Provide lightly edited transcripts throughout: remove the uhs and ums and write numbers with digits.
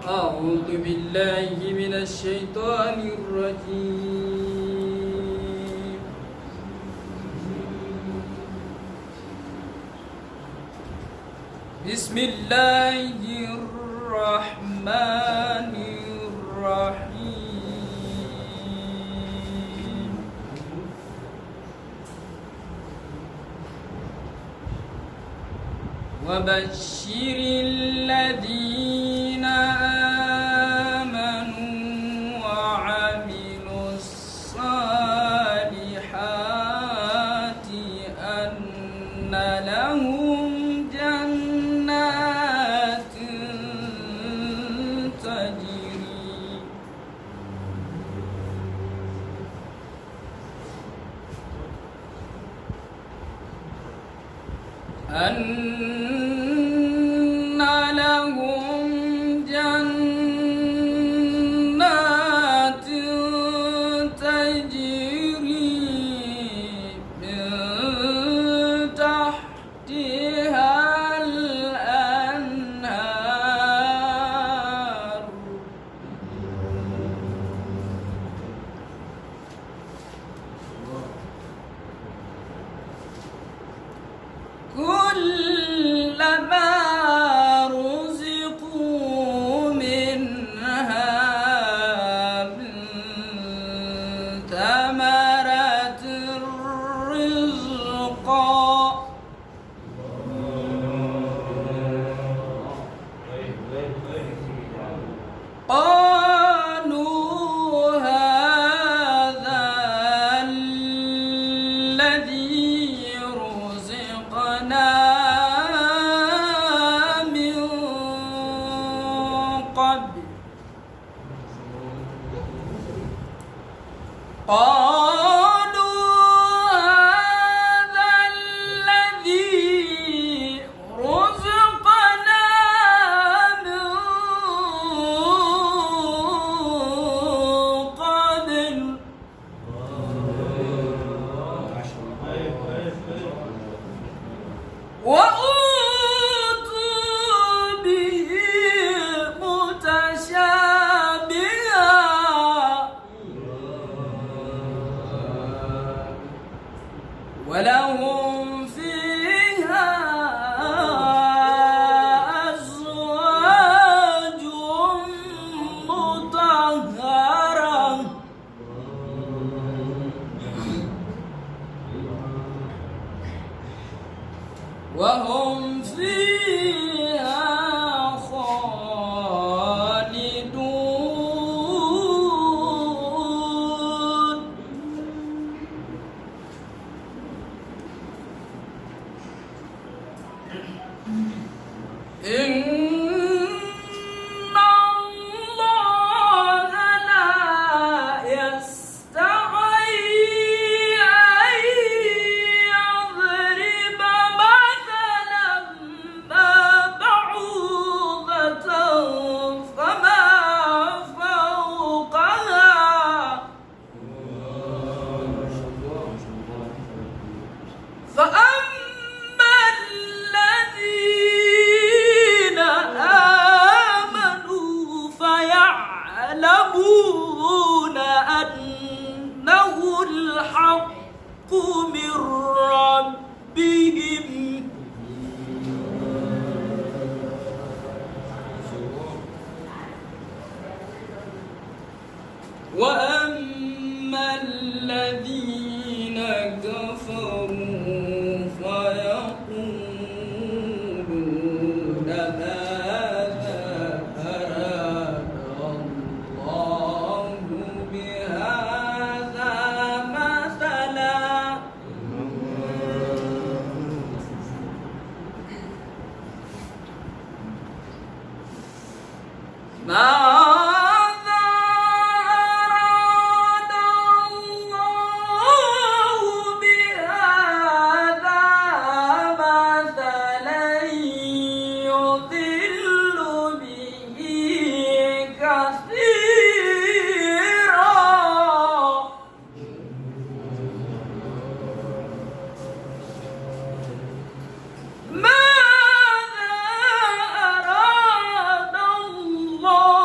أعوذ بالله من الشيطان الرجيم. بسم الله الرحمن الرحيم. وبشر الذين آمنوا وعملوا الصالحات أن لهم جنات تجري من تحتها الأنهار كلما رزقوا منها من ثمرة رزقا قالوا هذا الذي رزقنا من قبل وأوتوا به متشابها ولهم فيها أزواج مطهرة وهم فيها خالدون إن الله لا يستحيي أن يضرب مثلا ما بعوضة فما فوقها فأما الذين آمنوا فيعلمون أنه الحق من ربهم وأما الذين كفروا فيقولون ماذا أراد الله بهذا مثلا ماذا أراد الله بهذا مثلا يضل به كثيرا ماذا أراد الله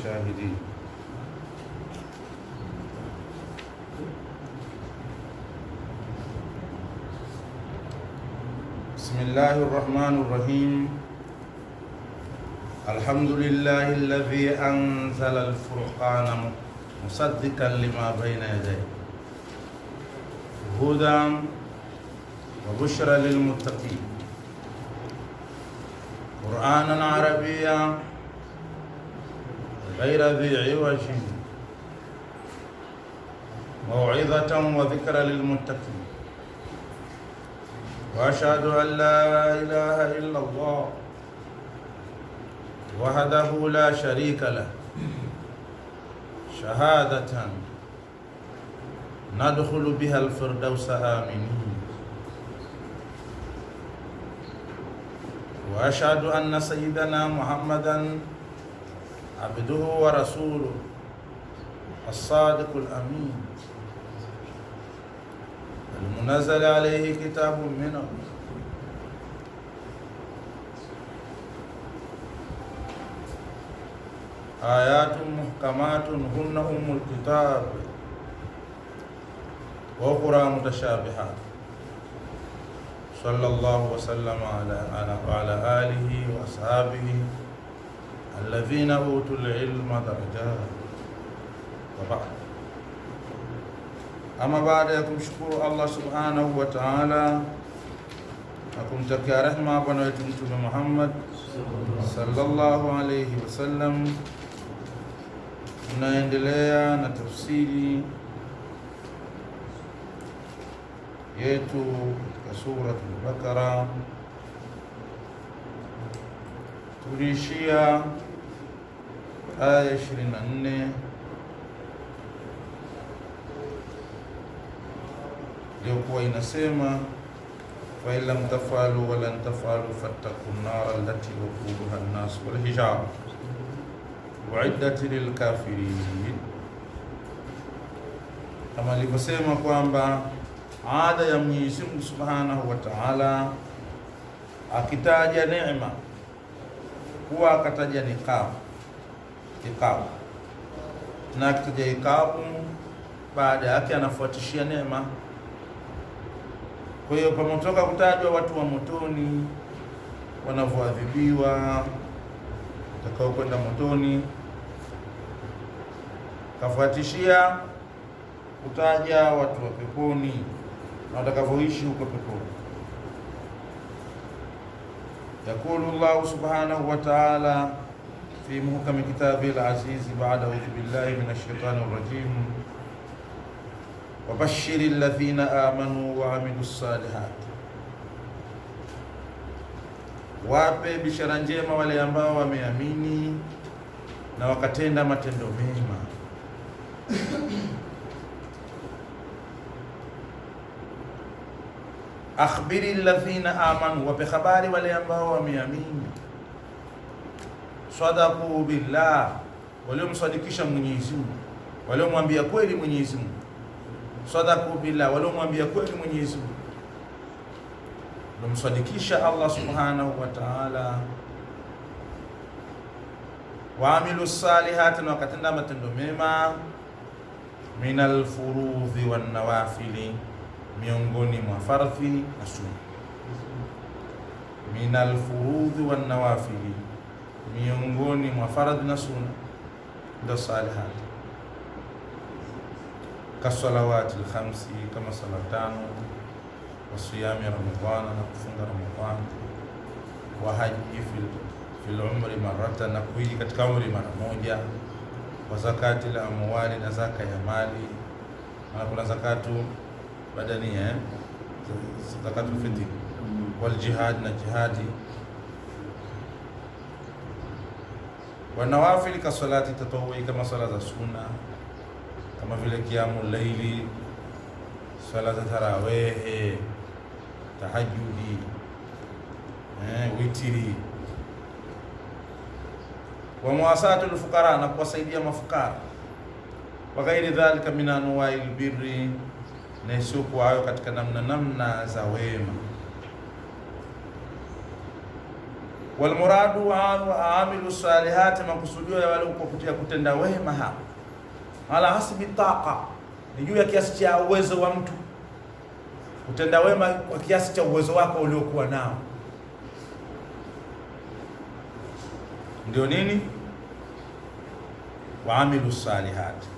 الشاهدين. بسم الله الرحمن الرحيم. الحمد لله الذي أنزل الفرقان مصدقا لما بين يديه هدى وبشرى للمتقين قرآنا عربيا غير ذي عوج موعظة وذكرى للمتقين. وأشهد أن لا إله إلا الله وحده لا شريك له شهادة ندخل بها الفردوس آمنين. وأشهد أن سيدنا محمدا عبده ورسوله الصادق الأمين المنزل عليه كتاب منه آيات محكمات هن أم الكتاب وأخرى متشابهات. صلى الله وسلم على آله وأصحابه الذين أوتوا العلم درجات. وبعد. Ama baada ya kumshukuru Allah subhanahu wa ta'ala na kumtakia rehema bwana wetu Mtume Muhammad sallallahu alayhi wasallam, tunaendelea na tafsiri yetu katika suratul Baqara. Tulishia aya 24 iliyokuwa inasema fa in lam tafalu wa lan tafalu fattaqun nar allati waquduha an-nas wal hijara uiddat lil kafirin. Kama alivyosema kwamba ada ya Mwenyezi Mungu Subhanahu wa Ta'ala akitaja neema huwa akataja iqabu, na akitaja iqabu baada yake anafuatishia neema. Kwa hiyo pamotoka kutajwa watu wa motoni wanavyoadhibiwa, watakao kwenda motoni, kafuatishia kutaja watu wa peponi na watakavyoishi huko peponi. Yakulu Allah subhanahu wa ta'ala fi muhkami kitabil aziz ba'da a'udhu billahi minash shaitanir rajim. Wabashiri alladhina amanu wa amilus salihat, wape bishara njema wale ambao wameamini na wakatenda matendo mema. Akhbiri alladhina amanu, wape habari wale ambao wameamini. Sadaku billah, waliomsadikisha Mwenyezi Mungu, waliomwambia kweli Mwenyezi Mungu. Sadaku billah, waliomwambia kweli Mwenyezi Mungu, waliomsadikisha Allah subhanahu wa ta'ala. Wa amilu salihati, na wakatenda matendo mema. Minal furudhi wan nawafili, miongoni mwa fardhi na sunna. Minal furudhi wan nawafili, miongoni mwa fardhi na sunna ndio salihati. Kasalawati al-khamsi, kama sala tano, wa siyami ramadhana, na kufunga Ramadhani, wa haji fil umri maratan, na kuhiji katika umri mara moja, wa zakati al-amwali, na zaka ya mali. Na kuna zakatu badania, zakatu fitri, wal jihad, na jihadi. Wa nawafil ka salati tatawwi, kama sala za sunna kama vile kiamu laili, swala za tarawih, tahajjudi, witiri. Wa muwasatul fuqara, na kuwasaidia mafukara. Wa ghairi dhalika min anwa'il birri, na isiyokuwa hayo katika namna za wema. Walmuradu wa amilu salihati, makusudio ya wale kupitia kutenda wema hapa, ala hasbi taqa, ni juu ya kiasi cha uwezo wa mtu. Kutenda wema kwa kiasi cha uwezo wako uliokuwa nao, ndio nini? Wa amilu salihati.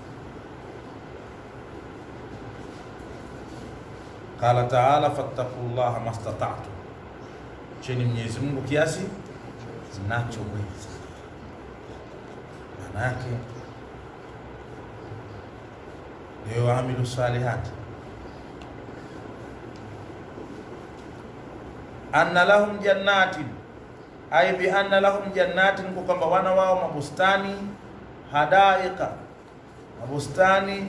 Qala ta'ala fattaqullaha mastata'tum, cheni Mwenyezi Mungu kiasi mnachoweza. Maana yake ndio waamilu salihati. Anna lahum jannatin, ay bi anna lahum jannatin, kwa kwamba wana wao mabustani, hadaika, mabustani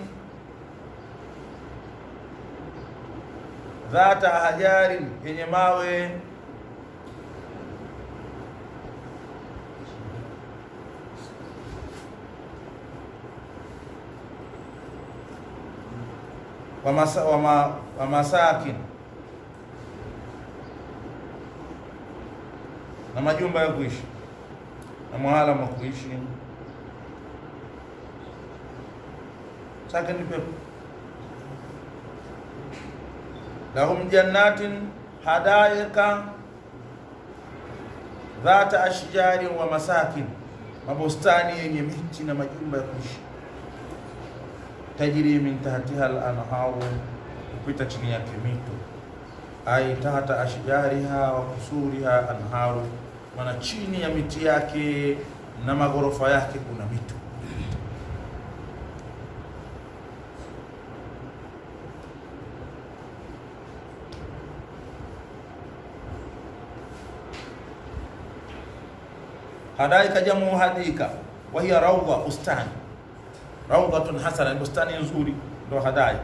dhata ahjarin, yenye mawe, wa masakin, na majumba ya kuishi na mahala mwa kuishi. Sakin ni pepo. Lahum jannatin hadaika dhata ashjarin wa masakin, mabustani yenye miti na majumba ya kuishi. Tajiri min tahtiha al-anharu, kupita chini yake mito. Ai tahta ashjariha wa kusuriha anharu, maana chini ya miti yake na magorofa yake kuna mito. Hadaika jamu hadika, wa hiya rawda, bustani. Rawdatun hasana, bustani nzuri, ndo hadaika.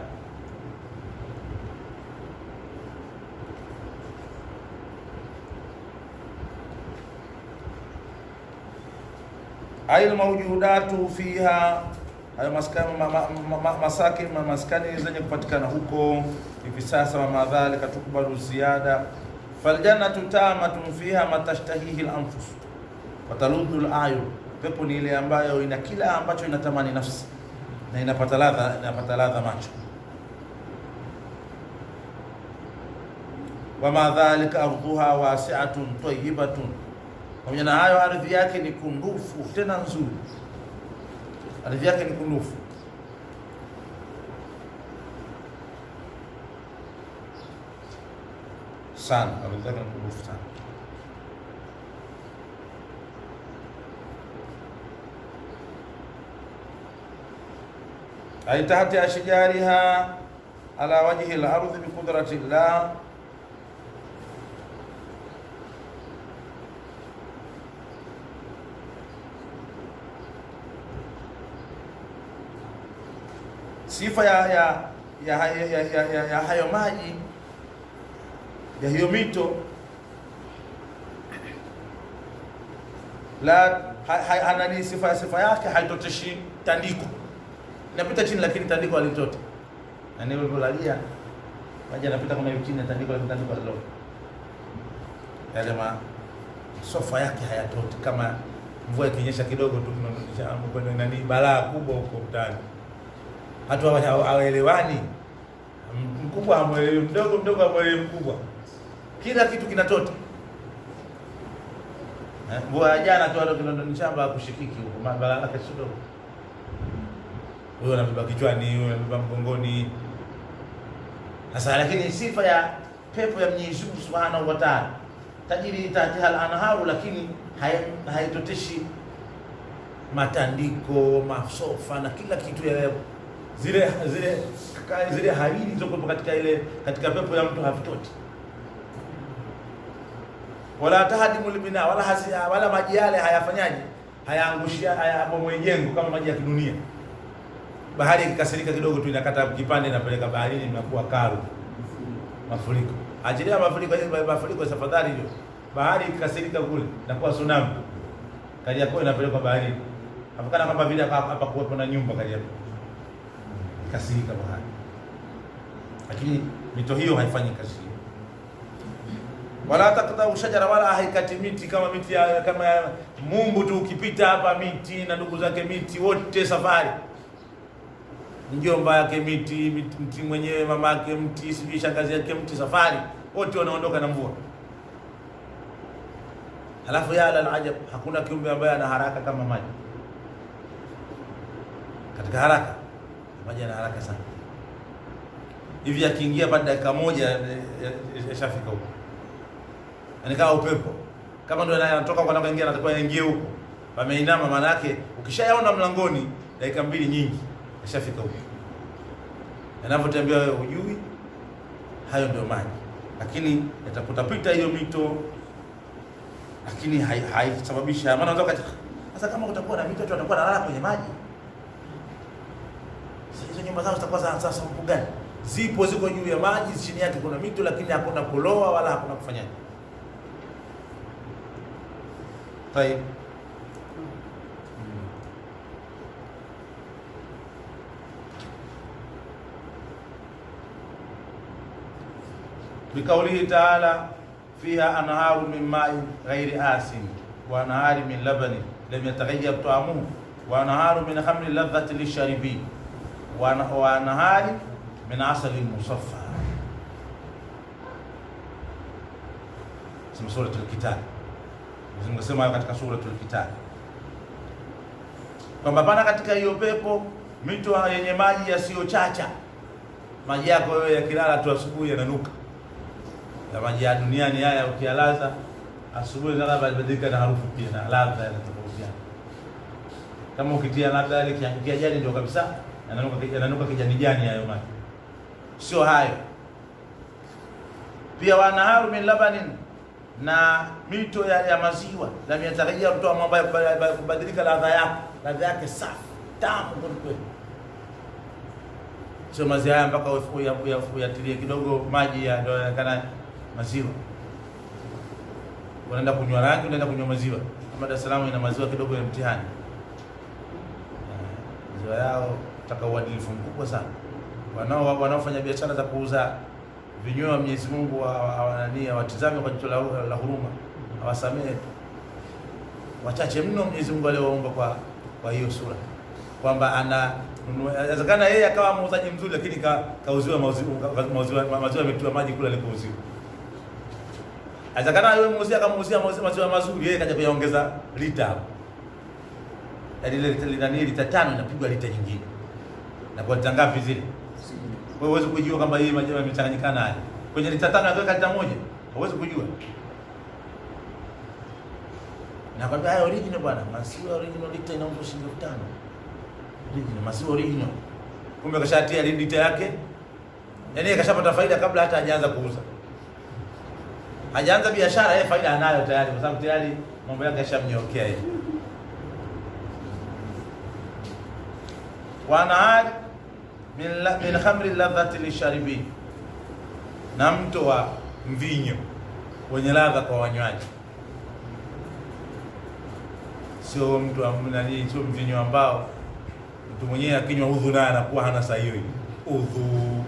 Ayil mawjudatu fiha, hayo masakin, maskani zenye kupatikana huko hivi sasa. Wa madhalika tukbalu ziyada, faljannatu tamatun fiha matashtahihi al-anfus wa taludhu al-ayun, pepo ni ile ambayo ina kila ambacho inatamani nafsi na inapata ladha macho. Wa madhalika ardhuha wasi'atun tayyibatun, pamoja na hayo ardhi yake ni kundufu tena nzuri, ardhi yake ni kundufu. Sana, ardhi yake ni kundufu sana. Ay tahti ashjariha ala wajhi al-ardhi bi qudrati llah, sifa ya hayo maji ya hiyo mito la anani, sifa yake haitoteshi tandiko, inapita chini lakini tandiko halitote. Na ndio ulipolalia maji yanapita kama hivi chini ya tandiko, lakini tandiko halitote. Yale sofa yake hayatote, kama mvua ikinyesha kidogo tu tunarudisha kwenda nani, balaa kubwa huko mtaani. Hatu hawaelewani, mkubwa hamwelewi mdogo, mdogo hamwelewi mkubwa, kila kitu kinatota. Mvua ya jana tu wale Kinondoni shamba kushikiki huko, balaa lake kidogo. Huyo anabeba kichwani, huyo anabeba mgongoni. Sasa lakini sifa ya pepo ya Mwenyezi Mungu Subhanahu wa Ta'ala, tajiri tahtiha al-anharu, lakini haitoteshi matandiko, masofa na kila kitu ya zile hariri zoko katika pepo ya mtu havitoti. Wala tahadimul bina, wala maji yale hayafanyaje, hayaangushia, hayabomoe jengo kama maji ya kidunia. Bahari ikikasirika kidogo tu inakata kipande inapeleka baharini, inakuwa karu, mafuriko. Achilia mafuriko tafadhali, hiyo bahari ikikasirika kule inakuwa tsunami, Kariakoo inapelekwa baharini. Hapana kama vile hapa kuwepo na nyumba Kariakoo, kasirika bahari. Lakini mito hiyo haifanyi kazi. Wala taqta'u shajara, wala haikati miti kama miti kama Mungu tu. Ukipita hapa miti na ndugu zake miti wote safari, mjomba yake miti mwenyewe, mama yake mti, sijui shangazi yake mti, safari wote wanaondoka na mvua. Halafu ya alajab, hakuna kiumbe ambaye ana haraka kama maji. Katika haraka, maji yana haraka sana. Hivi akiingia baada dakika moja yashafika huko. Yaani kama upepo. Kama ndio anatoka kwa kuingia, anatakuwa aingie huko. Pameinama, maana yake ukishayaona mlangoni dakika mbili nyingi yashafika huko. Yanapotembea wewe hujui, hayo ndio maji. Lakini yatakutapita hiyo mito, lakini haisababisha maana unaweza sasa kama utakuwa na mito tu atakuwa analala kwenye maji. Hizo nyumba zao zitakuwa sasa mpu gani? Ziko juu ya maji, chini yake kuna mito, lakini hakuna kuloa wala hakuna kufanyaje. Tayeb. Bikaulihi ta'ala fiha anharu min ma'in ghairi asin wa anharu min labanin lam yataghayyar ta'amuhu wa anharu min khamrin ladhatin lisharibin wa anharu min asalin musaffa. Suratul Kitab. Tunasema katika Suratul Kitab kwamba pana katika hiyo pepo mito yenye maji yasiyochacha. Maji yako wewe yakilala tu asubuhi yananuka. Ya maji ya duniani haya ukialaza asubuhi yanabadilika na harufu pia na ladha inatofautiana. Kama ukitia labda ile kiangukia jani ndio kabisa yananuka kijani jani hayo maji. Sio hayo. Pia wanaharu min labanin, na mito ya maziwa lam yataghayyar mtu ambaye kubadilika ladha yake safi tamu kweli. Sio maziwa haya mpaka uyatilie kidogo maji ya ndio yanaonekana maziwa. Unaenda kunywa rangi, unaenda kunywa maziwa. Kama Dar es Salaam ina maziwa kidogo ya mtihani. Maziwa yao taka uadilifu mkubwa sana. Wanaofanya biashara za kuuza vinywa Mwenyezi Mungu watizame kwa jicho la huruma, awasamehe. Wachache mno Mwenyezi Mungu aliwaomba kwa hiyo sura kwamba inawezekana yeye akawa muuzaji mzuri lakini kauziwa maziwa yametiwa maji kule alikouziwa. Inawezekana yeye muuzaji akamuuzia maziwa mazuri, yeye kaja kuyaongeza lita hapo. Yaani ile lita 5 inapigwa lita nyingine. Na kwa lita ngapi zile? Wewe huwezi kujua kama hii maji yamechanganyikana haya. Kwenye lita 5 akaweka lita moja. Huwezi kujua. Na kwa hiyo original bwana, maziwa original lita inauzwa shilingi 5,000. Original maziwa original. Kumbe kashatia lita yake. Yaani kashapata faida kabla hata hajaanza kuuza. Hajaanza biashara, yeye faida anayo tayari kwa sababu tayari mambo yake yashamnyokea hivi. Wanahari min khamri ladhati lisharibin, na mto wa mvinyo wenye ladha kwa wanywaji. Sio mtu nani, sio mvinyo ambao mtu mwenyewe akinywa udhu naye anakuwa hana saa hiyo. Udhu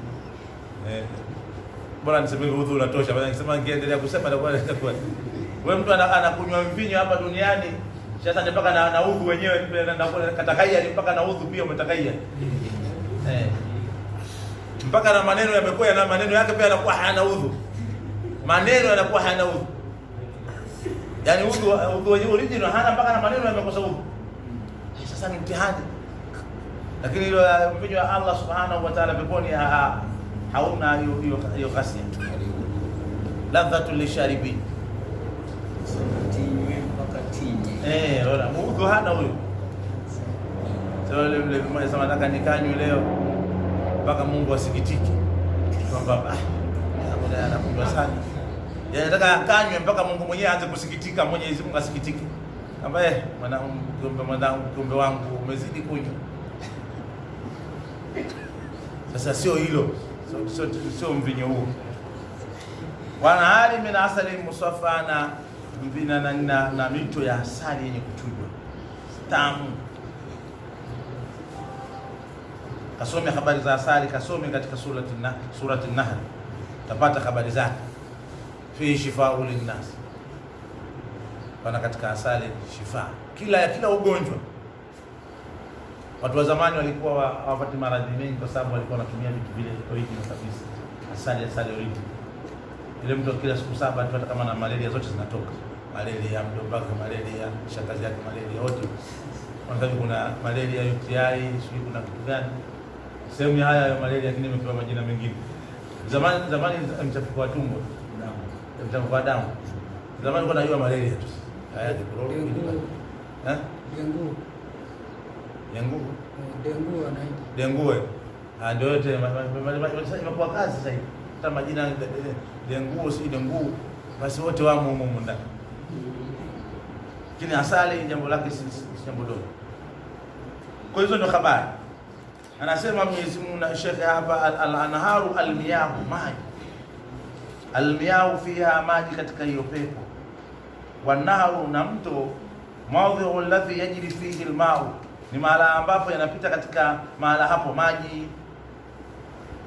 bora niseme udhu unatosha, bali nikisema nikiendelea kusema itakuwa wewe mtu anakunywa mvinyo hapa duniani sasa mpaka na udhu wenyewe katakaia mpaka na udhu pia umetakia. Mpaka na maneno yamekuwa na maneno yake pia yanakuwa hana udhu. Maneno yanakuwa hana udhu. Yaani udhu wenyewe original hana mpaka na maneno yamekosa udhu. Sasa ni mtihani. Lakini ile mvinyo wa Allah Subhanahu wa Ta'ala peponi hauna hiyo ghasia. Ladhatul lisharibin. Lola udhu hana huyo. Sio ile mmoja sema nataka nikanywe leo mpaka Mungu asikitike kwamba anakunywa sana. Yeye anataka akanywe mpaka Mungu mwenyewe aanze kusikitika, Mwenyezi Mungu asikitike. Ambaye mwanangu wangu umezidi kunywa. Sasa sio hilo. Sio mvinyo huo. Wanahari min asali musaffa, na mito ya asali yenye kuchujwa tamu. Kasome habari za asali, kasome katika surati Nahl, utapata habari zake. fi shifau linnas, pana katika asali shifa kila ugonjwa. Watu wa zamani walikuwa hawapati maradhi mengi kwa sababu walikuwa wanatumia vitu vile original kabisa. Asali original. Ile mtu kila siku 7 tu, hata kama na malaria zote zinatoka. Malaria ya mdombaka, malaria ya shangazi yake, malaria yote. Wangapi kuna malaria UTI, sio kuna kitu gani? Sehemu ya haya ya malaria lakini imepewa majina mengine. Zamani mchafuko wa tumbo, mchafuko wa damu. Zamani kuna hiyo malaria tu. Haya dikoroni. Dengue. Ndio yote imekuwa kazi sasa hivi. Hata majina dengue, si dengue, basi wote wamo humo ndani. Lakini asali jambo lake si jambo dogo. Kwa hizo ndio habari. Anasema Mwenyezi Mungu na Sheikh hapa, al-anharu al-miyahu, maji. Al-miyahu fiha, maji katika hiyo pepo. Wanaharu, na mto, mawdhi'u alladhi yajri fihi al-ma'u, ni mahala ambapo yanapita katika mahala hapo maji.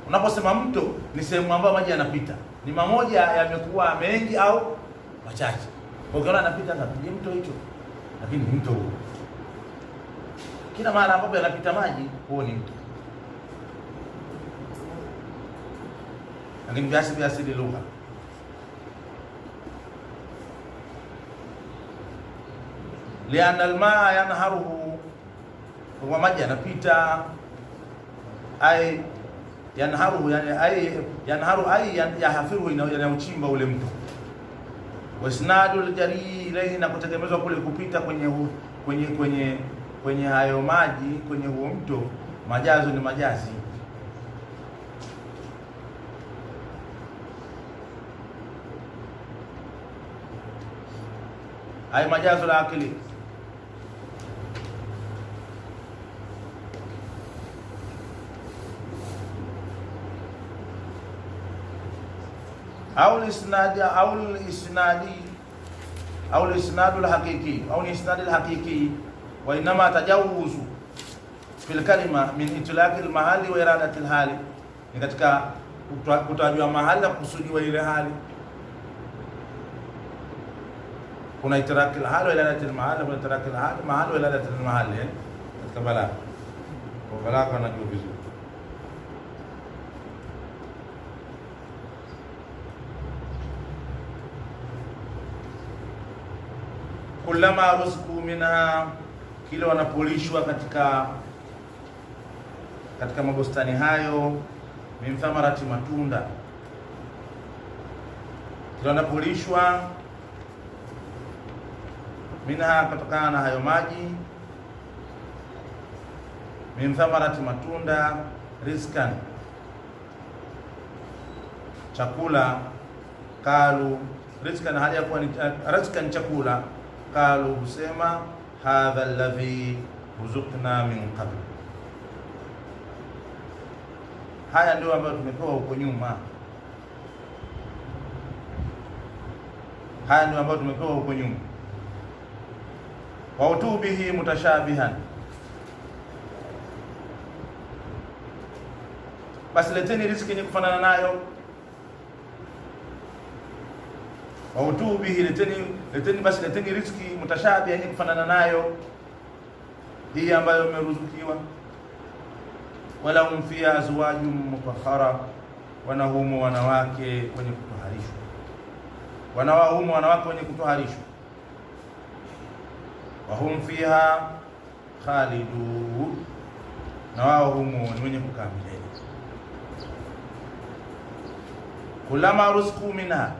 Unaposema mto ni sehemu ambayo maji yanapita, ni mamoja yamekuwa mengi au machache. Ukiona anapita ngapi mto hicho, lakini ni mto huo. Kila mahala ambapo yanapita maji huo ni mto. Lakini biasi ni lugha. Lianna almaa yanharuhu, kwa maji yanapita, ai yanharuhu, yani ai yanharu ai yahafiru, inauchimba ule mto. Wasnadul jari ilayhi, na kutegemezwa kule kupita kwenye hayo maji, kwenye huo mto. Majazo ni majazi. Ai majazo la akili. Au isnadi al-haqiqi wa inma tajawuzu fil kalima min itlaqi al-mahali wa iradati al-hali, ni katika kutajwa mahali na kusudiwa ile hali. Kuna itlaqi al-hali wa iradati al-mahali, wa itlaqi al-hali mahali wa iradati al-mahali katika balagha. Kwa balagha najua vizuri. Kullama rusku minha, kila wanapolishwa katika mabustani hayo, min thamarati, matunda. Kila wanapolishwa minha, kutokana na hayo maji, min thamarati, matunda, rizkan, chakula. Kalu rizkan, hali ya kuwa ni rizkan, chakula. Kalu, husema hadha alladhi ruzukna min qabl, haya ndio ambayo tumepewa huko nyuma, haya ndio ambayo tumepewa huko nyuma. Wa utubihi mutashabihan, basi leteni riziki yenye kufanana nayo. Wa utubihi, leteni riziki mutashabiha, yenye kufanana nayo, hii ambayo umeruzukiwa. Wala hum fiha azwajun mutahhara, wanahumu wanawake wenye kutoharishwa, wanawahumu wanawake wenye kutoharishwa. Wa hum fiha khalidun, na wao humo ni wenye kukaa milele. Kullama rusku minha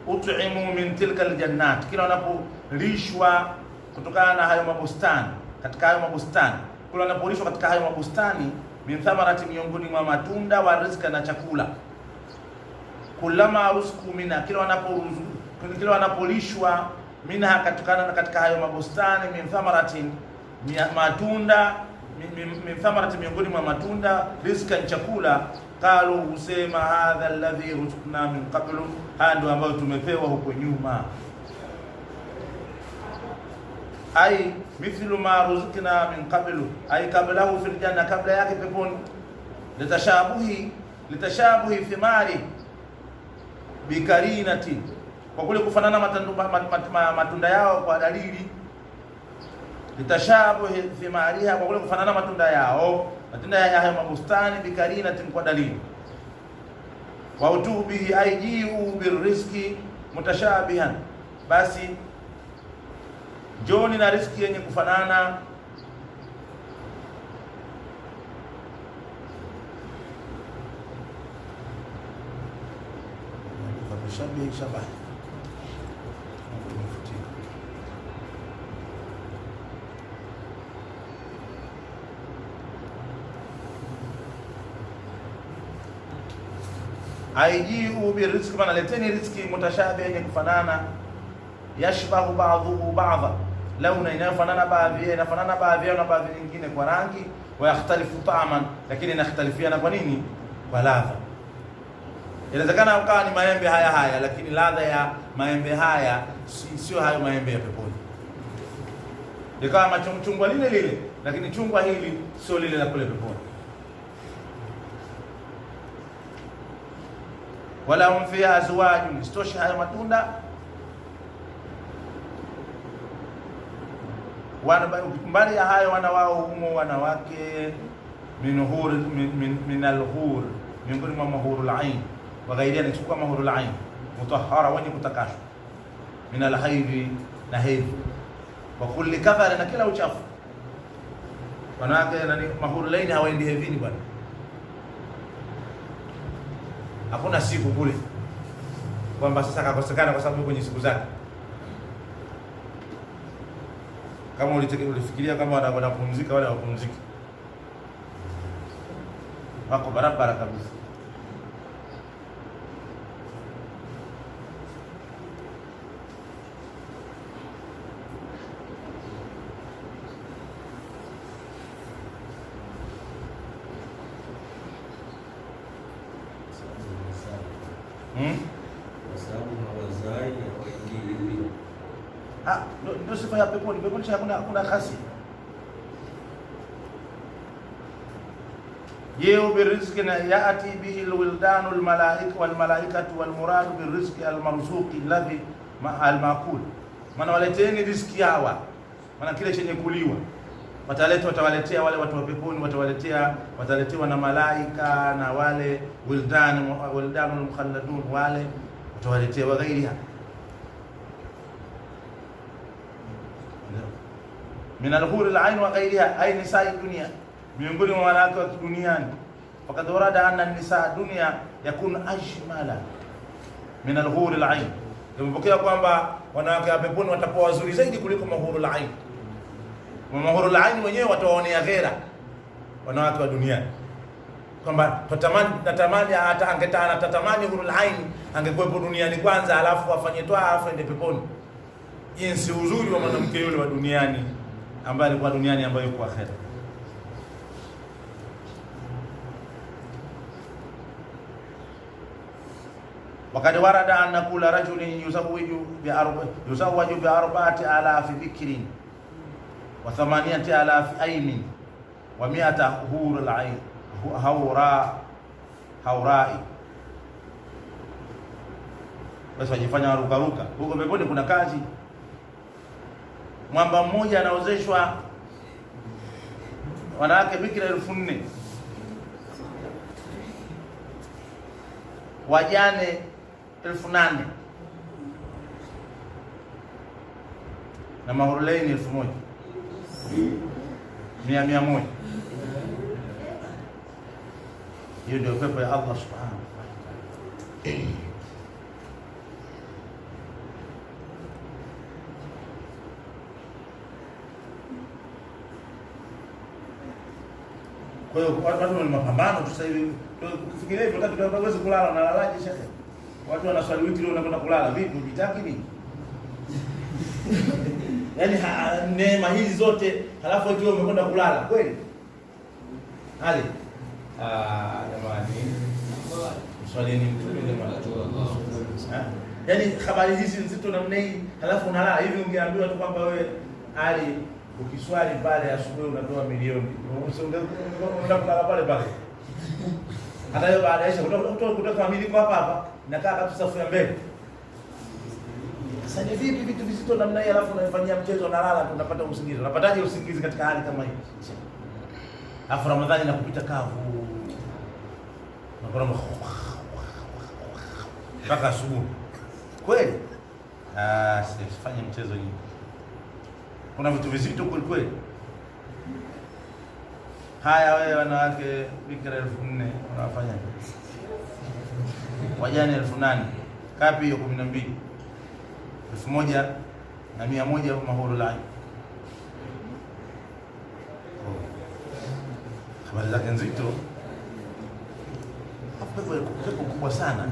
ut'imu min tilka aljannat, kila wanapolishwa kutokana na hayo mabustani, katika hayo mabustani, kila wanapolishwa katika hayo mabustani, min thamarati, miongoni mwa matunda, wa rizqa, na chakula. Kullama rusku minha, kila wanapolishwa minha, katika hayo mabustani, min thamarati, matunda, min thamarati, miongoni mwa matunda, rizqa, chakula. Kalu, husema hadha alladhi ruzukna min qablu, haya ndio ambayo tumepewa huko nyuma. Ai mithlu ma ruzukna min qablu, ai qablahu fil janna, kabla yake peponi. Litashabuhi thimari bikarinati, kwa kule kufanana matunda yao kwa dalili. Litashabuh thimariha, kwa kule kufanana matunda yao, matunda ya hayo mabustani, bikarinatin, kwa dalili. Wa utubihi aijiu birrizqi mutashabihan, basi njoni na riziki yenye kufanana. Aijiu birizqi, maana leteni riziki mutashabi, yenye kufanana. Yashbahu ba'dhuhu ba'dha, launa, inayofanana baadhi inafanana baadhi na baadhi nyingine kwa rangi. Wa yakhtalifu ta'man, lakini inakhtalifiana kwa nini? Kwa ladha. Inawezekana ukawa ni maembe haya lakini ladha ya maembe haya sio hayo maembe ya peponi. Ikawa machungwa lile lakini chungwa hili sio lile la kule peponi. Wala hum fiha azwajun, istoshi hayo matunda mbali ya hayo wana wao humo wanawake min al-hur, miongoni mwa mahurul ain, wa ghairia, nichukua mahurul ain mutahhara, wenye kutakashwa, min al-haidhi, na hedhi, wa kulli kadhara, na kila uchafu. Wanawake mahurul ain hawaendi hedhini bwana, hakuna siku kule kwamba sasa kakosekana kwa sababu kwenye siku zake. Kama ulifikiria kama wanapumzika, wale wapumziki, wako barabara kabisa. Ndio sifa ya peponi. Peponi hakuna kasi. Yeu birizqi, na yaati bihi alwildanu walmalaikatu walmuradu birizqi almarzuqi alladhi almaqul, maana waleteni riziki hawa, maana kile chenye kuliwa watawaletea wale watu wa peponi, wataletewa na malaika na wale wildanul mukhalladun, wale watawaletea wa ghairiha min al-hur al-ain wa ghayriha, ay nisaa dunia, miongoni mwa wanawake wa duniani. Fakad warada anna nisaa dunia yakun ajmala min al-hur al-ain, imepokea kwamba wanawake wa peponi watakuwa wazuri zaidi kuliko mahurul ain. Mahurul ain wenyewe watawaonea ghera wanawake wa duniani, kwamba natamani hata angetatamani hurul ain angekuwepo duniani kwanza, alafu afanye toa, alafu ende peponi. Jinsi uzuri wa mwanamke yule wa duniani ambaye alikuwa duniani, ambaye yuko akhera. Wakati warada anna kula rajulin yuzawwaju bi 4,000 bikrin wa 8,000 aymin wa 100 hurul ain haurai. Basi wajifanya warukaruka huko peponi. Kuna kazi. Mwamba mmoja anaozeshwa wanawake bikira 4,000, wajane 8,000, na mahurulaini 1,000, 100. Hiyo ndio pepo ya Allah subhanahu wa ta'ala. Kwa hiyo watu ni mapambano tu sasa hivi. Ukifikiria hivyo utaweza kulala na lalaje shekhe? Watu wanaswali witri leo unakwenda kulala vipi? Unitaki nini? Yaani neema hizi zote halafu eti umekwenda kulala kweli? Hali. Jamani. Swali ni mtume jamani. Yaani habari hizi nzito namna hii halafu unalala hivi, ungeambiwa tu kwamba wewe hali ukiswali pale asubuhi unatoa milioni. Unaenda kulala pale. Hata hiyo baada ya Isha kutoka familia kwa hapa nakaa kabisa safu ya mbele. Sasa ni vipi vitu vizito namna hii alafu unafanyia mchezo unalala tunapata usingizi. Unapataje usingizi katika hali kama hii? Alafu Ramadhani inakupita kavu. Unakuwa mpaka asubuhi. Kweli? Sifanye mchezo hii. Kuna vitu vizito kweli kweli. Haya wewe wanawake bikira 4,000 unafanya wajane 8,000 kapi hiyo 12 1,100 mahuru lai. Habari zake nzito. Pepo kubwa sana.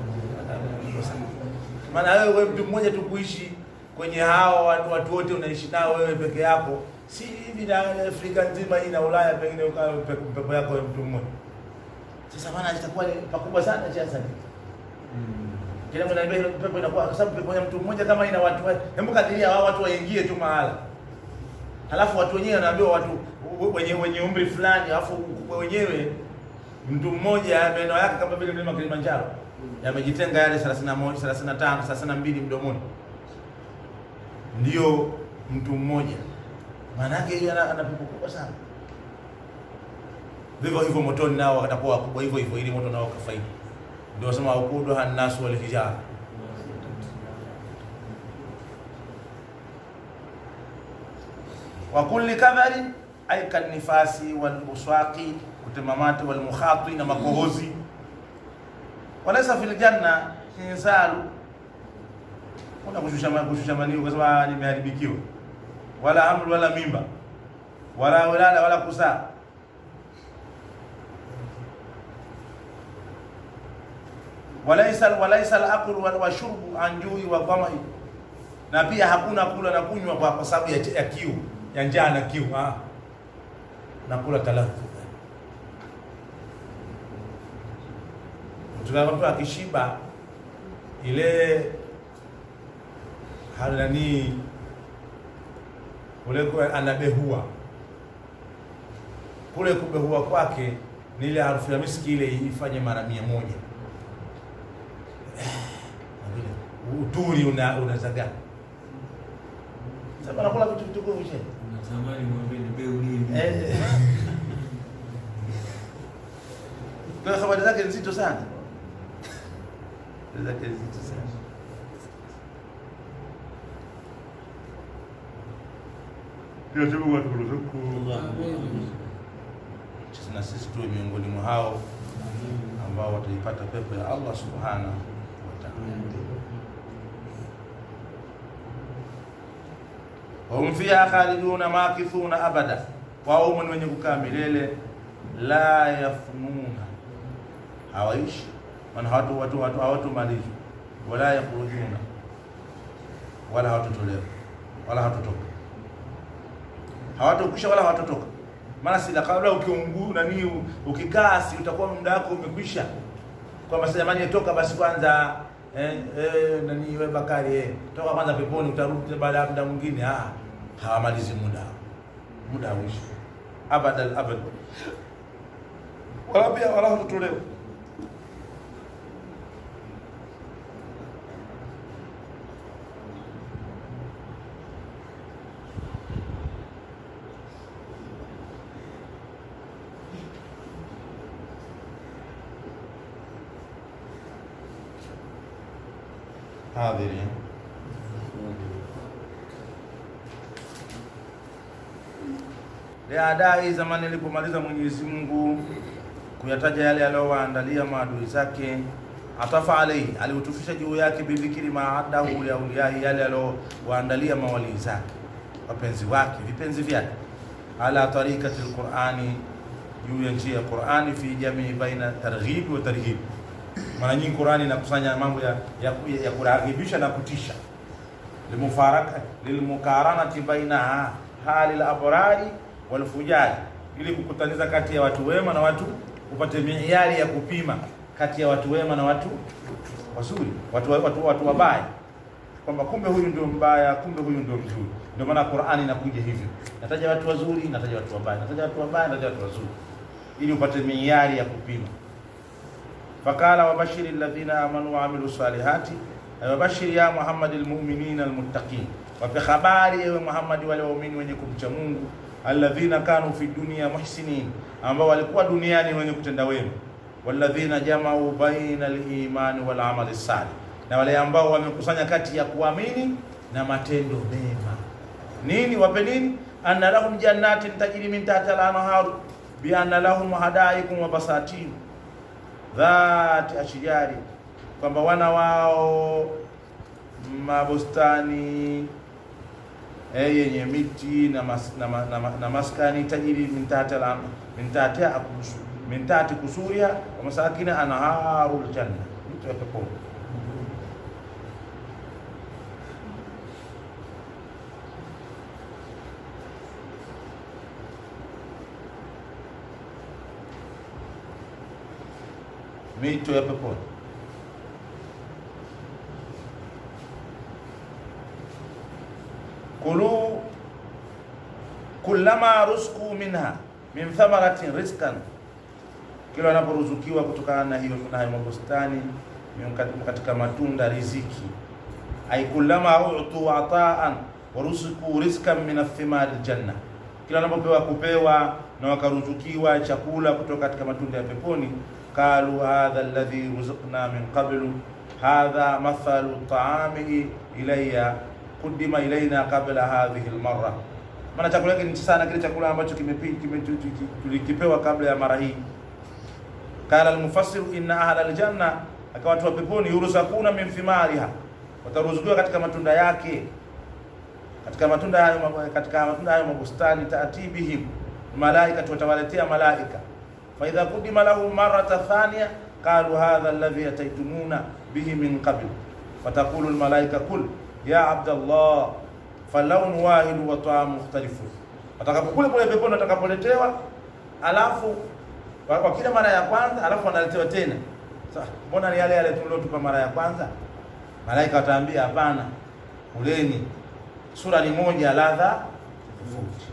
Maana wewe mtu mmoja tu kuishi kwenye hao watu wote unaishi nao wewe peke yako. Si hivi na Afrika nzima hii na Ulaya pengine ukawa pepo yako wewe mtu mmoja. Sasa maana itakuwa pakubwa sana sasa. Kila mtu anaiba pepo inakuwa kwa sababu pepo ya mtu mmoja kama ina watu. Hebu kadiria hao watu waingie tu mahala. Halafu watu wenyewe wanaambiwa watu wenye umri fulani alafu wenyewe mtu mmoja meno yake kama vile mlima Kilimanjaro yamejitenga yale 31, 35, 32 mdomoni. Ndio mtu mmoja. Maana yake yeye ana pepo kubwa sana. Vivyo hivyo motoni nao watakuwa wakubwa hivyo hivyo ili moto nao kafaidi. Ndio wasema ukudu hannasu wal hijara. Wa kulli kabari ay kanifasi wal buswaqi kutemamati wal mukhati na makohozi. Walaysa fil janna insalu. Kuna kushusha manio kwa sababu nimeharibikiwa. Wala amru wala mimba. Wala kusaa. Walaysa al-aqlu wa shurbu an ju'i wa dhamai. Na pia hakuna kula na kunywa kwa sababu ya kiu, ya njaa na kiu. Na kula talafu. Mtu akishiba ile halani ule anabehua. Kule kubehua kwake ni ile harufu ya miski ile ifanye mara 100. Uturi unazaga. Sasa nakula vitu vituko hivi. Unatamani mwambie ni beu nini? Kwa habari zake nzito sana. Zake nzito sana. Ndio tuko watu kuruzuku. Na sisi tuwe miongoni mwa hao ambao wataipata pepo ya Allah subhanahu wa ta'ala. Hum fiha khaliduna makithuna abada. Wao wenye kukaa milele la yafnuna. Hawaishi. Maana watu hawatumalizi. Wala yakhurujuna. Wala hawatotolewa. Wala hawatotoka. Hawatokwisha wala hawatotoka. Maana si kabla ukiunguu nani ukikaa si utakuwa muda wako umekwisha. Kwa maana jamani toka basi kwanza nani wewe Bakari toka kwanza peponi utarudi baada ya muda mwingine. Hawamalizi muda uishi abadal abad. Wala pia wala hawatotolewa. Hadirin, Adai zamani alipomaliza Mwenyezi Mungu kuyataja yale aliyowaandalia maadui zake, atafa alayhi, aliutufisha juu yake bidhikiri maadahu ya uliyai, yale aliyowaandalia mawali zake, wapenzi wake, vipenzi vyake, ala tariqati alqur'ani, juu ya njia ya Qur'ani, fi jamii baina targhib wa tarhib. Mara nyingi Qur'ani inakusanya mambo ya kurahibisha na kutisha. Lilmukaranati baina hali al-abrari wal fujari, ili kukutaniza kati ya watu wema na watu, upate miari ya kupima kati ya watu wema na watu wazuri, watu wabaya, kwamba kumbe huyu ndio mbaya, kumbe huyu ndio mzuri. Ndio maana Qur'ani inakuja hivyo, nataja watu wazuri, nataja watu wabaya, nataja watu wabaya, nataja watu wazuri, ili upate miari ya kupima. Fakala wabashiri alladhina amanu wa amilu salihati, Wabashir ya Muhammad almu'minina almuttaqin, wape habari ewe Muhammad wale waumini wenye kumcha Mungu, alladhina kanu fi dunya muhsinin, ambao walikuwa duniani wenye kutenda wema, walladhina jama'u baina al-imani wal amali salih, na wale ambao wamekusanya kati ya kuamini na matendo mema. Nini wape nini? Anna lahum jannatin tajri min tahtiha al-anhar bi anna lahum hadaikum wa basatin dhati ashjari, kwamba wana wao mabustani yenye miti na maskani tajiri min tahti kusuria wa masakina anharul janna, mito ya pepo. Mito ya peponi. Kulu kullama rusku minha min thamaratin rizqan, kila wanaporuzukiwa kutokana na hiyo mabustani katika matunda riziki. Ay kullama u'tu ata'an wa rusku rizqan min athimari aljanna, kila wanapopewa kupewa na wakaruzukiwa chakula kutoka katika matunda ya peponi. Qalu hadha alladhi ruziqna min qablu hadha mathalu ta'amihi ilayya kudima ilaina qabla hadhihi almarra, maana chakula yake ni sana kile chakula ambacho tulikipewa kabla ya mara hii. Qala almufassir inna ahla aljanna, akawa watu wa peponi, yurzakuna min thimariha, wataruzukiwa katika matunda yake, katika matunda hayo mabustani. Taatibihim malaika, tutawaletea malaika. Fa idha qudima lahum marrata thaniya qalu hadha alladhi ataytumuna bihi min qabl, fataqulu almalaika kul ya Abdallah falaun wahid wa ta'am mukhtalif. Atakapokula kule peponi, atakapoletewa, alafu kwa kila mara ya kwanza, alafu analetewa tena. Sasa mbona ni yale tuliotupa mara ya kwanza? Malaika wataambia hapana, kuleni, sura ni moja, ladha tofauti.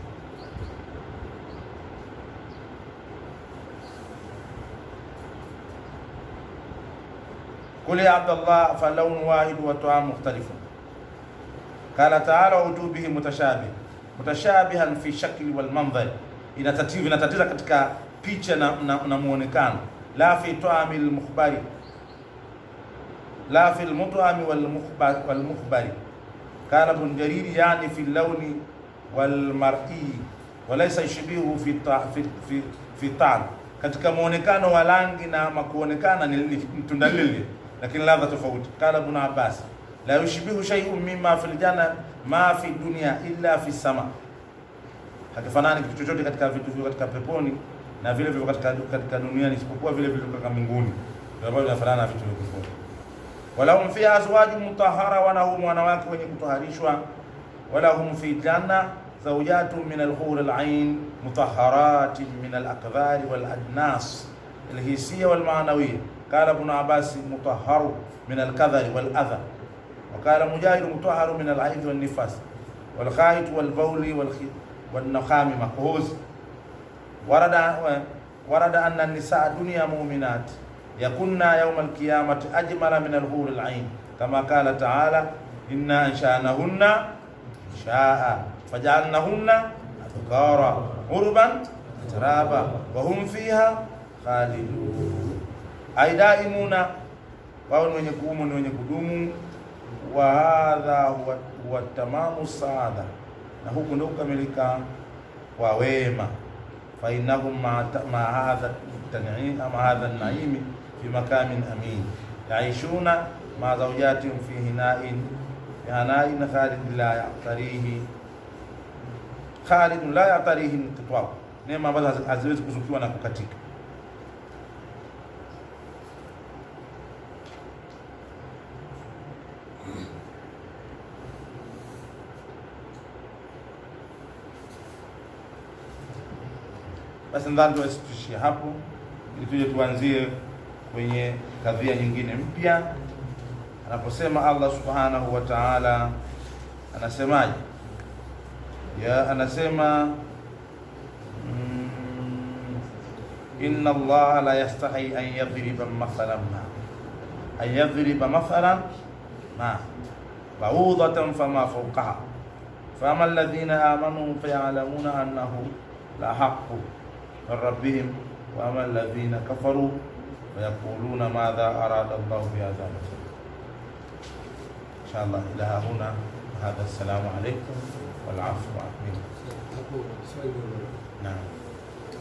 Kuli ya Abdallah falaun wahid wa ta'am mukhtalif. Qala ta'ala utubihi mutashabihan fi shakli wal manzar, inatatiza katika picha na muonekano. La fi ta'amil mukhbari, la fi al-mut'ami wal mukhbari. Qala ibn Jarir yani fi al-lawni wal mar'i wa laysa yushbihu fi ta'am, katika muonekano wa rangi na makuonekana ni tunda lile, lakini ladha tofauti. Qala ibn Abbas la yushbihu shay'un mimma fil janna ma fi dunya illa fi sama, hakifanani kitu chochote katika vitu vile katika peponi na vile vile katika dunia isipokuwa vile vile katika mbinguni, ndio ambavyo vinafanana na vitu vya peponi. Wala hum fi azwajin mutahhara, wana hum wanawake wenye kutaharishwa. Wala hum fi janna zawjatun min al-hur al-ain mutahharatin min al-aqdhar wal adnas al-hissiyya wal ma'nawiyya. Qala ibn Abbas mutahharu min al-kadhari wal adha, وقال مجاهد مطهر من العيد والنفاس والخائط والبول والنخام مكهوز. ورد أن النساء دنيا مؤمنات يكن يوم القيامة أجمل من الحور العين، كما قال تعالى إنا أنشأناهن شاء فجعلناهن أبكارا عربا أترابا وهم فيها خالدون. أي دائمون، wao ni wenye kuumu, ni wenye kudumu. Wa hadha huwa tamamu saada, na huku ndio kukamilika kwa wema. Fa innahum ma hadha tan'im ama hadha an-na'im fi makamin amin yaishuna ma zawjatin fi hina'in khalidun la ya'tarihi inqita', neema ambazo haziwezi kuzukiwa na kukatika. Basi ndani tuishie hapo ili tuje tuanzie kwenye kadhia nyingine mpya, anaposema Allah subhanahu wa ta'ala. Anasemaje? Anasema inna Allah la yastahi an yadhriba mathalan ما بعوضة فما فوقها فأما الذين آمنوا فيعلمون أنه لا حق من ربهم وأما الذين كفروا فيقولون ماذا أراد الله بهذا مثلا. إن شاء الله إلى هنا هذا. السلام عليكم والعفو عنكم. نعم.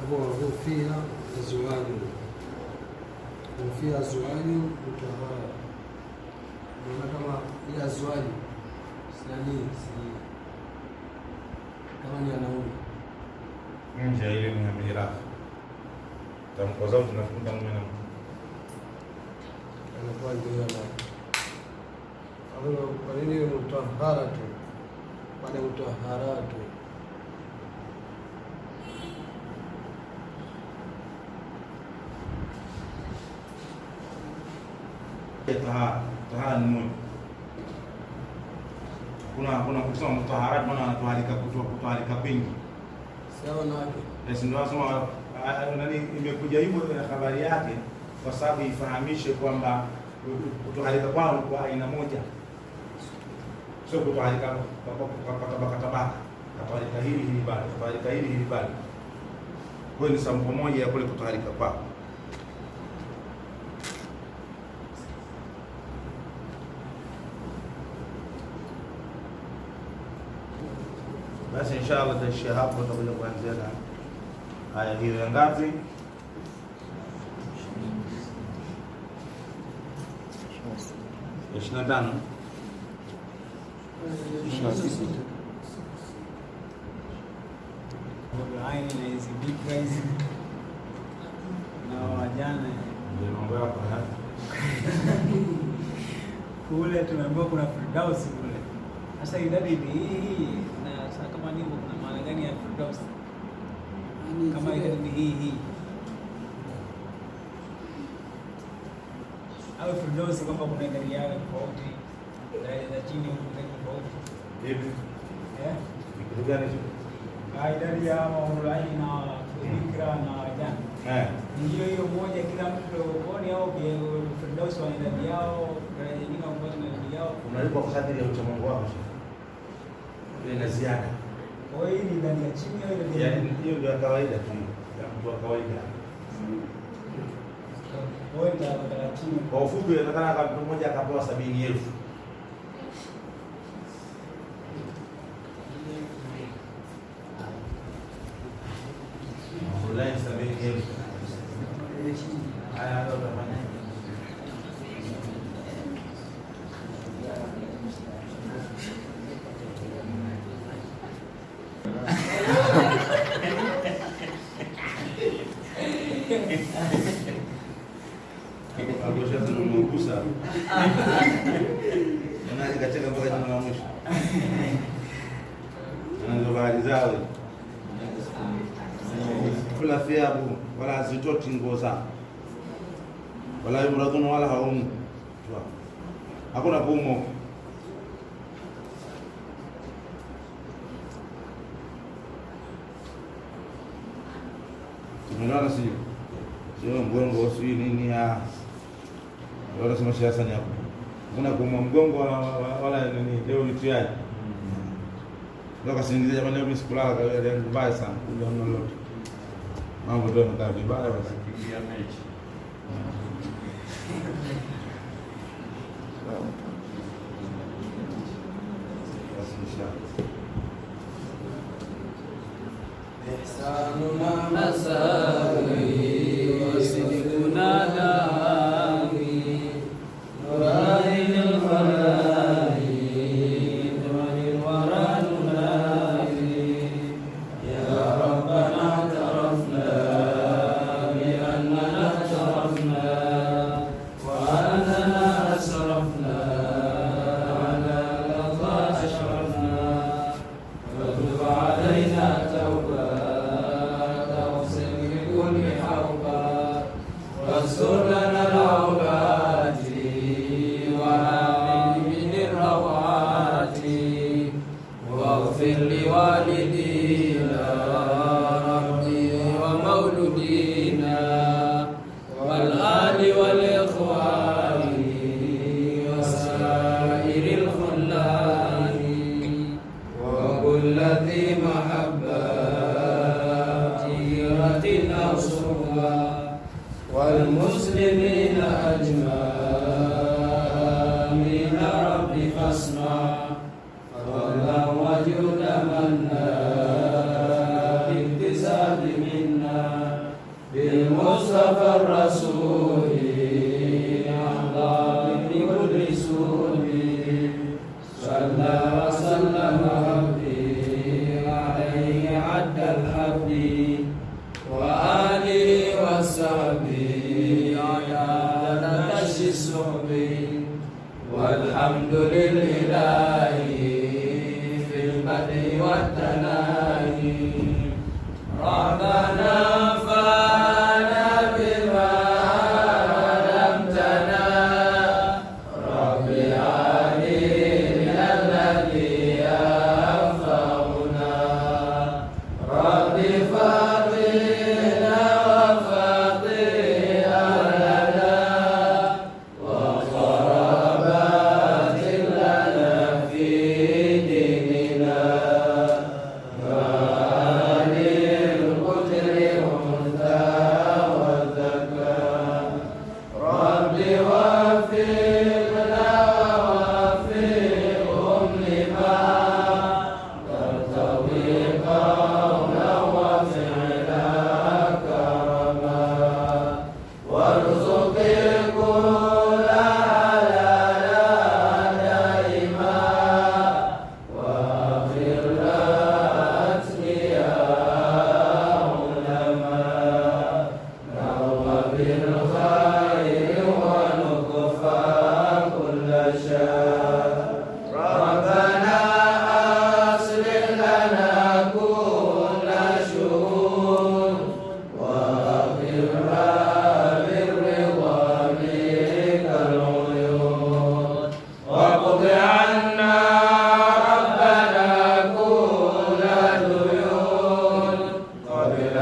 أبو فيها أزواج وفيها أزواج مطهرات. كما هي أزواج سنين kama ni wanaume nje ile ni mirathi tamko zao tunafunga mume na mke anakuwa ndio na kwa nini mutahara tu pale mutahara tu tahara ni moja. Kuna kusema mutaharat maana anatualika kutoalika kwingi. Sawa na wake. Ndio nasema nani imekuja hivyo habari yake kwa sababu ifahamishe kwamba kutoalika kwao kwa aina moja. Sio kutoalika kwa tabaka. Kutoalika hili bali, kutoalika hili bali. Kwa hiyo ni sampo moja ya kule kutoalika kwao. Basi inshallah tutaishia hapo, tutakuja kuanzia na haya hiyo ya ngapi? 25. Aini na hizi big guys na wajana Ndio mambo yako haya. kule tumeambiwa kuna Firdaus kule. Sasa idadi ni hii na sasa kama ndivyo kuna maana gani ya Firdaus? Kama idadi ni hii. Au Firdaus kwamba kuna idadi yake tofauti. Daraja za chini kuna tofauti. Hivi. Eh? Kitu gani hicho? Idadi ya maulai na fikra na wajana. Ndio hiyo moja kila mtu poni au Firdaus wana idadi yao, daraja nyingine ambazo na idadi yao. Unalipa kwa kadri ya uchamungu wako. Ile na ziada. Kwa hiyo ni idadi ya chini au idadi ya Yaani hiyo ndio kawaida tu. Ya mtu wa kawaida. wewe ndio chini. Kwa ufupi nataka kama mtu mmoja akapewa 70,000. Ulai 70,000. Haya ndio tunafanya. Agosha tunamgusa. Nani kacheka mpaka jina la mwisho. Ndio bahari zao. Kula thiabu wala hazitoti nguo zao. Wala yumradhuna wala haumu. Hakuna kuumo. Tumeona sio mgongo sio nini ya wala sema siasa nyako. Kuna kuumwa mgongo wala nini leo litiaje. Ndio kasingiza jamani leo msikulala kwa ile mbaya sana. Ndio lolote. Mambo ndio yanataka vibaya basi kimbia mechi. إحساننا مساوي وصدقنا داوي نراهن الخلائق وللورى ننادي يا ربنا اعترفنا بأننا اعترفنا وأننا أسرفنا على الأرض أشرفنا وتب علينا واستر لنا العورات وآمن من الروعات واغفر لوالدينا ربي ومولودينا والآل والإخوان وسائر والمسلمين أجمعين رب فاسمع فضلا وجود منا باكتساب منا بالمصطفى الرسول الله بكل سوء صلى وسلم ربي عليه عد الحب وآله وصحبه على كشف الصحب والحمد لله في البدء والتناهي ربنا فانا بما علمتنا رب علمنا الذي ينفعنا رب فاطنا وفاطر أهلنا وقرابات لنا في ديننا عن القتل والأنثى والذكر رب وفقنا ووفقهم لما ترتضي قولا وفعلا كرما وارزق الكل حلالا دائما واغفر لأتقياء علماء نوم بالخير ونكفى كل شر ربنا أصلح لنا كل شؤون واغفرها بالرضا منك العيون واقض عنا ربنا كل ديون قبل